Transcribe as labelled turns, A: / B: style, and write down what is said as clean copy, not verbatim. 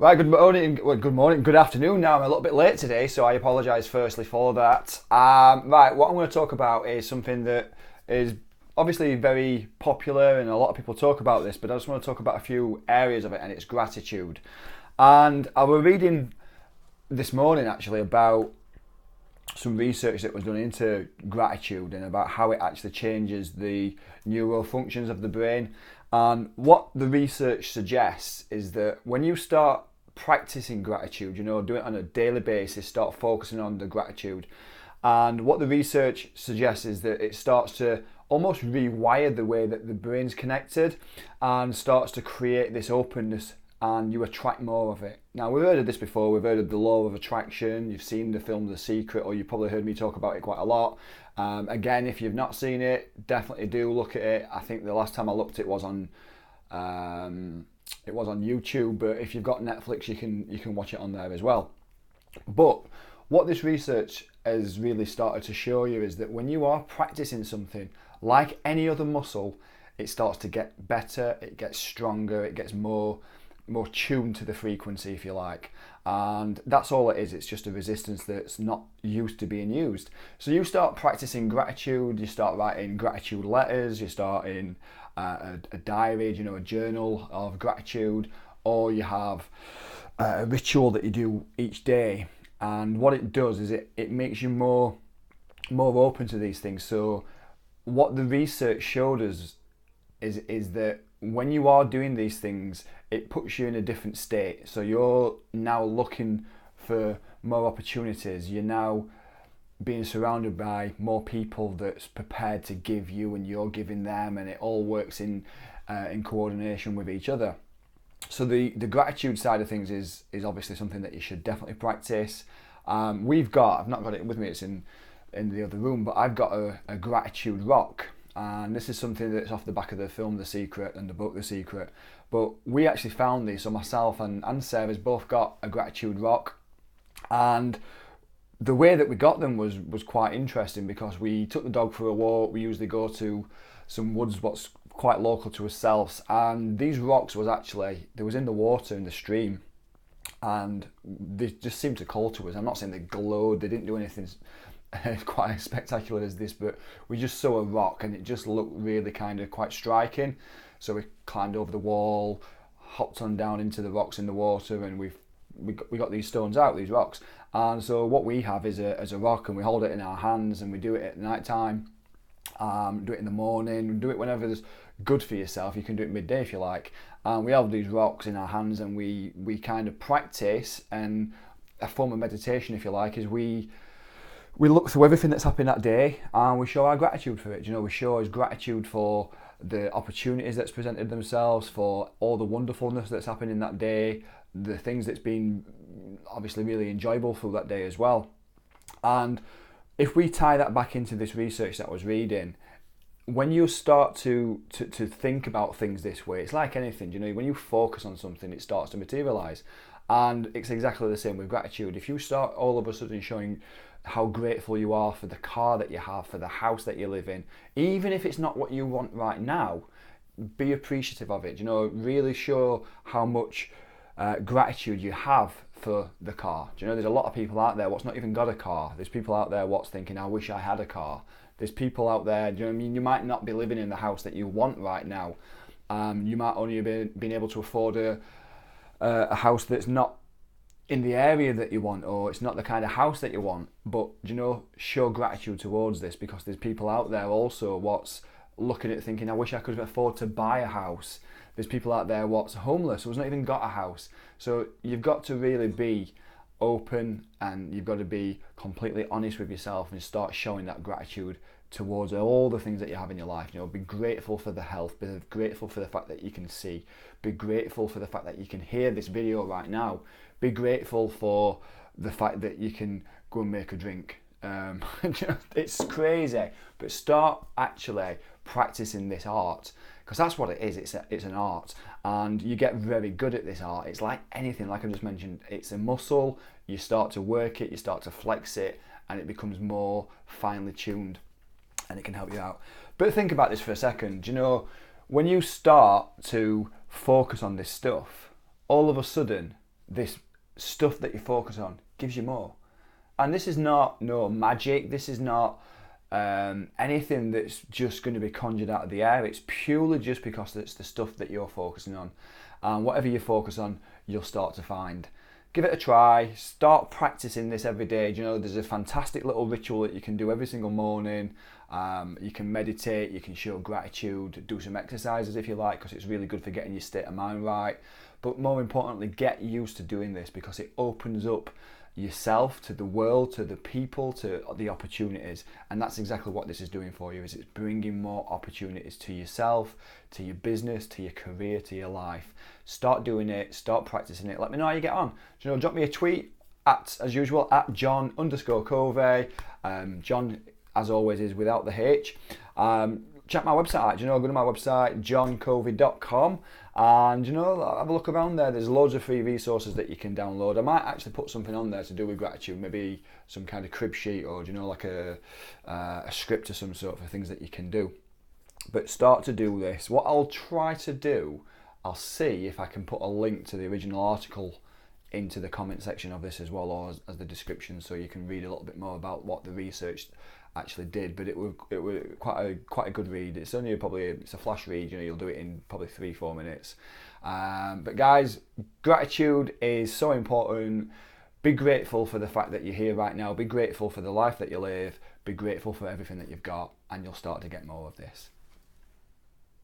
A: Right, good morning, good afternoon now. I'm a little bit late today, so I apologise firstly for that. Right, what I'm going to talk about is something that is obviously very popular and a lot of people talk about this, but I just want to talk about a few areas of it, and it's gratitude. And I was reading this morning actually about some research that was done into gratitude and about how it actually changes the neural functions of the brain. And what the research suggests is that when you start practicing gratitude, do it on a daily basis, start focusing on the gratitude. And what the research suggests is that it starts to almost rewire the way that the brain's connected and starts to create this openness, and you attract more of it. Now, we've heard of this before. We've heard of the law of attraction. You've seen the film The Secret, or you've probably heard me talk about it quite a lot. Again, if you've not seen it, definitely do look at it. I think the last time I looked, it was on YouTube. But if you've got Netflix, you can watch it on there as well. But what this research has really started to show you is that when you are practicing something, like any other muscle, it starts to get better. It gets stronger. It gets more tuned to the frequency, if you like. And that's all it is. It's just a resistance that's not used to being used. So you start practicing gratitude, you start writing gratitude letters, you start in a diary, a journal of gratitude, or you have a ritual that you do each day. And what it does is it makes you more open to these things. So what the research showed us is that when you are doing these things, it puts you in a different state. So you're now looking for more opportunities. You're now being surrounded by more people that's prepared to give you, and you're giving them, and it all works in coordination with each other. So the gratitude side of things is obviously something that you should definitely practice. I've not got it with me, it's in the other room, but I've got a gratitude rock. And this is something that's off the back of the film The Secret and the book The Secret. But we actually found these, so myself and Sarah's both got a gratitude rock. And the way that we got them was quite interesting, because we took the dog for a walk. We usually go to some woods what's quite local to ourselves. And these rocks they was in the water, in the stream. And they just seemed to call to us. I'm not saying they glowed, they didn't do anything quite as spectacular as this, but we just saw a rock and it just looked really kind of quite striking. So we climbed over the wall, hopped on down into the rocks in the water, and we got these stones out, these rocks. And so what we have is a rock, and we hold it in our hands, and we do it at night time, do it in the morning, do it whenever it's good for yourself. You can do it midday if you like. And we have these rocks in our hands, and we kind of practice, and a form of meditation, if you like, is we look through everything that's happened that day, and we show our gratitude for it. We show our gratitude for the opportunities that's presented themselves, for all the wonderfulness that's happened in that day, the things that's been obviously really enjoyable through that day as well. And if we tie that back into this research that I was reading, when you start to think about things this way, it's like anything, when you focus on something, it starts to materialize. And it's exactly the same with gratitude. If you start all of a sudden showing how grateful you are for the car that you have, for the house that you live in, even if it's not what you want right now, be appreciative of it. Really show how much gratitude you have for the car. There's a lot of people out there what's not even got a car. There's people out there what's thinking, I wish I had a car. There's people out there, you might not be living in the house that you want right now. You might only have been able to afford a house that's not in the area that you want, or it's not the kind of house that you want. But show gratitude towards this, because there's people out there also what's looking at thinking, I wish I could afford to buy a house. There's people out there what's homeless, who's not even got a house. So you've got to really be open, and you've got to be completely honest with yourself and start showing that gratitude towards all the things that you have in your life. Be grateful for the health, be grateful for the fact that you can see, be grateful for the fact that you can hear this video right now, be grateful for the fact that you can go and make a drink. It's crazy, but start actually practicing this art, because that's what it is. It's an art, and you get very good at this art. It's like anything, like I just mentioned, it's a muscle. You start to work it, you start to flex it, and it becomes more finely tuned, and it can help you out. But think about this for a second. When you start to focus on this stuff, all of a sudden this stuff that you focus on gives you more. And this is not no magic. This is not anything that's just going to be conjured out of the air. It's purely just because it's the stuff that you're focusing on. And whatever you focus on, you'll start to find. Give it a try. Start practicing this every day. You know, there's a fantastic little ritual that you can do every single morning. You can meditate, you can show gratitude, do some exercises if you like, because it's really good for getting your state of mind right. But more importantly, get used to doing this, because it opens up yourself to the world, to the people, to the opportunities. And that's exactly what this is doing for you, is it's bringing more opportunities to yourself, to your business, to your career, to your life. Start doing it, start practicing it. Let me know how you get on. You know, drop me a tweet as usual, at John_Covey. John, as always, is without the H. Check my website out. Go to my website, johncovey.com, and have a look around there. There's loads of free resources that you can download. I might actually put something on there to do with gratitude, maybe some kind of crib sheet, or like a script of some sort for things that you can do. But start to do this. What I'll try to do, I'll see if I can put a link to the original article into the comment section of this as well, or as the description, so you can read a little bit more about what the research actually did. But it was quite a good read. It's only it's a flash read. You'll do it in probably 3-4 minutes. But guys, gratitude is so important. Be grateful for the fact that you're here right now. Be grateful for the life that you live. Be grateful for everything that you've got, and you'll start to get more of this.